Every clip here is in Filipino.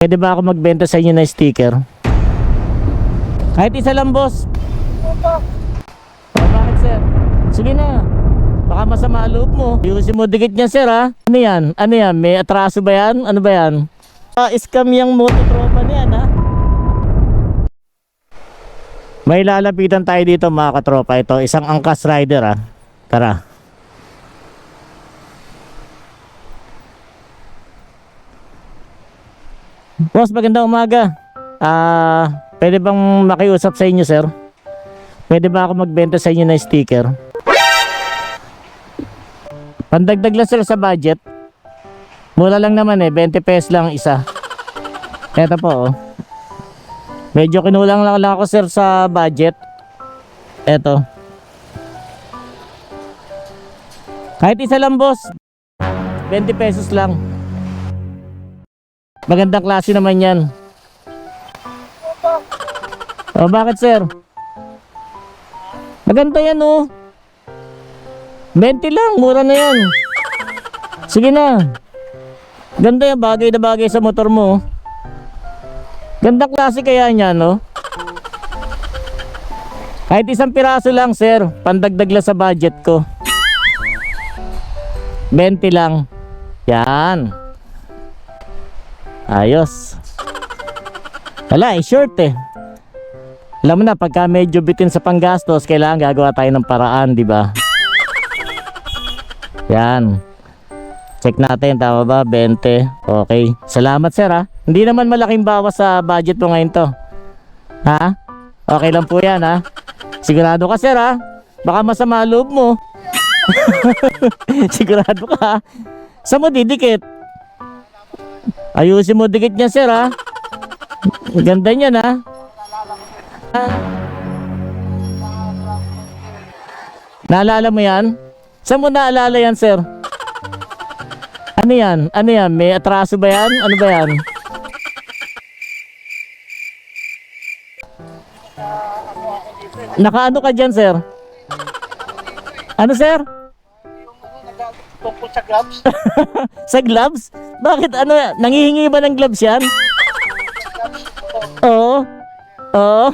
Pwede ba ako magbenta sa inyo ng sticker? Kahit isa lang, boss. Bakit, sir? Sige na. Baka masama loob mo. Ayusin mo dikit niya, sir, ha? Ano yan? Ano yan? May atraso ba yan? Ano ba yan? Scam yung mototropa niyan, ha? May lalapitan tayo dito, mga katropa. Ito, isang angkas rider, ha? Tara. Boss, magandang umaga. Pwede bang makiusap sa inyo, sir? Pwede ba ako magbenta sa inyo ng sticker? Pandagdag lang, sir, sa budget. Mura lang naman 20 pesos lang isa. Eto po, oh. Medyo kinulang lang ako, sir, sa budget. Eto. Kahit isa lang, boss. 20 pesos lang. Magandang klase naman yan. Oh, bakit, sir? Maganda yan, oh. 20 lang, mura na yan. Sige na. Ganda yan, bagay na bagay sa motor mo. Gandang klase kaya niya, no? Kahit isang piraso lang, sir. Pandagdag lang sa budget ko. 20 lang. Yan. Ayos. Wala, short eh. Alam mo na, pagka medyo bitin sa panggastos, kailangan gagawa tayo ng paraan, di ba? Yan. Check natin, tama ba? 20. Okay. Salamat, sir, ha? Hindi naman malaking bawas sa budget mo ngayon to. Ha? Okay lang po yan, ha? Sigurado ka, sir, ha? Baka masama loob mo. Sigurado ka, ha? Saan mo didikit? Ayusin mo dikit niya, sir, ha? Ganda niyan, ha? Naalala mo yan? Saan mo naalala yan, sir? Ano yan? Ano yan? May atraso ba yan? Ano ba yan? Nakaano ka dyan, sir? Ano, sir? Tungkol sa gloves? Sa gloves? Bakit? Ano? Nangihingi ba ng gloves yan? Oo. Oo.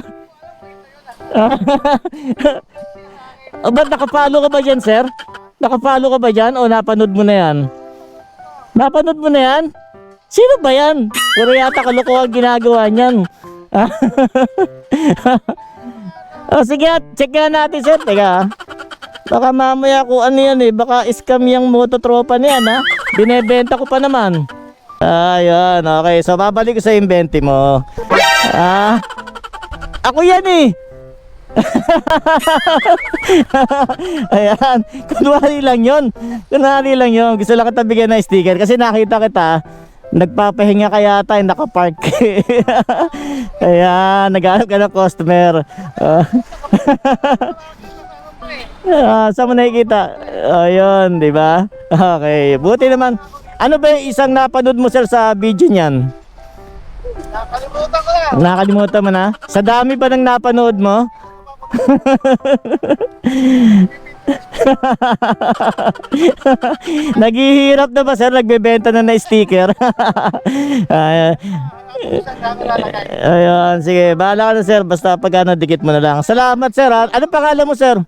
O, ba't nakapalo ka ba dyan, sir? Nakapalo ka ba dyan? O napanood mo na yan? Napanood mo na yan? Sino ba yan? Puro yata kalokohan ginagawa niyan. O sige, check nga natin, sir. Teka, baka mamaya kung ano yan eh. Baka scam yung mototropa niyan, ha? Binebenta ko pa naman. Ayun, okay. So babalik ko sa yung 20 mo. Ako yan eh. Ayan, kunwari lang yun. Kunwari lang yun. Gusto lang kita bigyan ng sticker kasi nakita kita nagpapahinga ka yata, nakapark. Ayan, naghanap ka ng customer. Saan mo nakikita? Ayun, di ba? Okay, buti naman. Ano ba yung isang napanood mo, sir, sa video niyan? Nakalimutan ko lang. Nakalimutan mo na? Sa dami ba ng napanood mo? Naghihirap na ba, sir? Nagbebenta na na sticker. Ayun, sige, bahala ka na, sir. Basta pag ano, dikit mo na lang. Salamat, sir, ha? Ano pangalan mo, sir?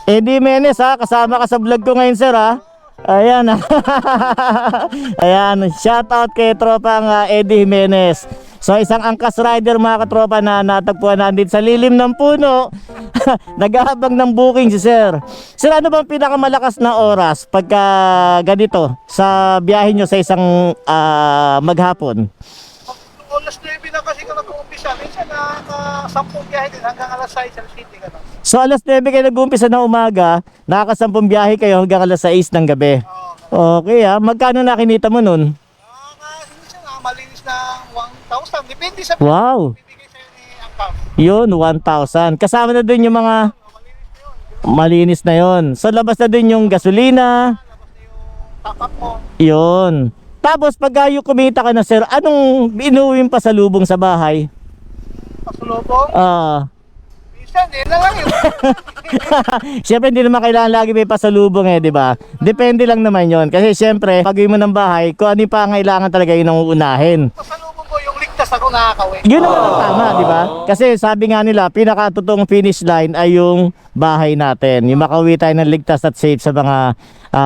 Eddie Jimenez, ha? Kasama ka sa vlog ko ngayon, sir, ha? Ayan. Ayan, shout out kay tropang Eddie Jimenez. So isang angkas rider, mga katropa, na natagpuan natin sa lilim ng puno. Naghahabang ng booking si sir. Sir, ano bang pinakamalakas na oras pagka ganito sa biyahe nyo sa isang maghapon? Alas 9 na kasi ka nag-uumpisa. Minsan na 10 biyahe din hanggang alas 6 sa city. So alas 9 kayo nag-uumpisa ng umaga, nakaka-10 biyahe kayo hanggang alas 6 ng gabi. Okay, ha? Magkano nakinita mo nun? Minsan malinis na 1,000. Depende sa Wow! bibigay sa'yo ni Angkam. Yun, 1,000. Kasama na din yung mga malinis na yon. So labas na din yung gasolina. Top up mo. Yun. Tapos pag yung kumita ka na, sir, anong inuwing pa sa lubong sa bahay? Pasulubong. Ah, Minsan minsan, eh, na lang yun. Siyempre hindi naman kailangan lagi may pasalubong di ba? Depende lang naman yon. Kasi siyempre, pag-uwi mo ng bahay, kung ano yung pangailangan talaga yun ang uunahin. Pasalubong ko yung ligtas ako nakakawin. Yun naman ang tama, di ba? Kasi sabi nga nila, pinakatotoong finish line ay yung bahay natin. Yung makauwi tayo ng ligtas at safe sa mga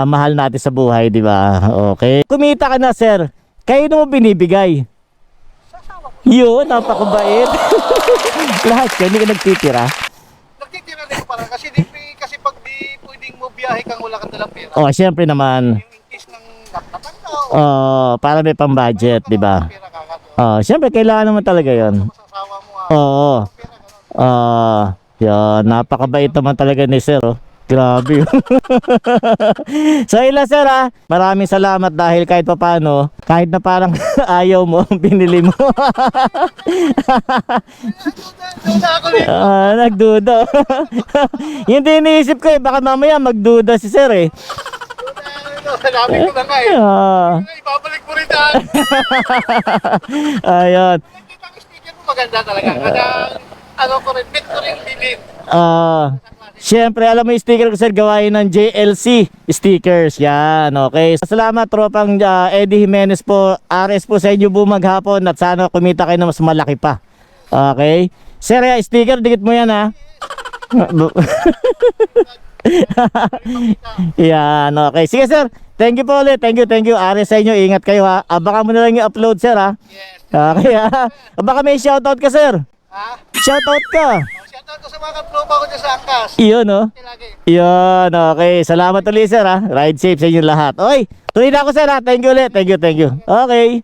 mahal natin sa buhay, di ba? Okay. Kumita ka na, sir. Kayo mo binibigay. Sasawa ko. Yun, napakabait. Lahat ka, hindi ka nagtitira. Nagtitira din para kasi pag di pwedeng mo biyahe kang wala kang dalang pera. Oh, siyempre naman. Yung in case ng napnapan ka o Para may pang-budget, di ba? pera kakato. Siyempre kailangan naman talaga yon. Masasawa mo Oo. pera ka. Yan, napakabait naman talaga ni sir, oh. Grabe. So ila sir maraming salamat dahil kahit papano, kahit na parang ayaw mo, binili mo. Duda ako dito. Nagduda. Hindi iniisip ko baka mamaya magduda si sir Sabi ko na nga eh. Ibabalik mo rin daan. Ayun. Nakikita ko sticker mo maganda talaga. Kada ano ko rin, bit ko rin bilin. Siyempre, alam mo yung sticker ko sir, gawain ng JLC stickers. Yan, okay. Salamat tropang Eddie Jimenez po. RS po sa inyo bumaghapon at sana kumita kayo na mas malaki pa. Okay. Sir, sticker, dikit mo yan Yan, okay. Sige sir, thank you po ulit. Thank you. RS sa inyo, ingat kayo Baka mo na lang i-upload sir Yes. Okay Baka may shoutout ka sir. Ha? Shoutout ka. Shoutout ko sa mga katropa ko dyan sa Angkas. Iyon Lagi. Yan, okay. Salamat ulit sir Ride safe sa inyo lahat. Oy, tuloy na ako sir Thank you ulit. Thank you. Okay.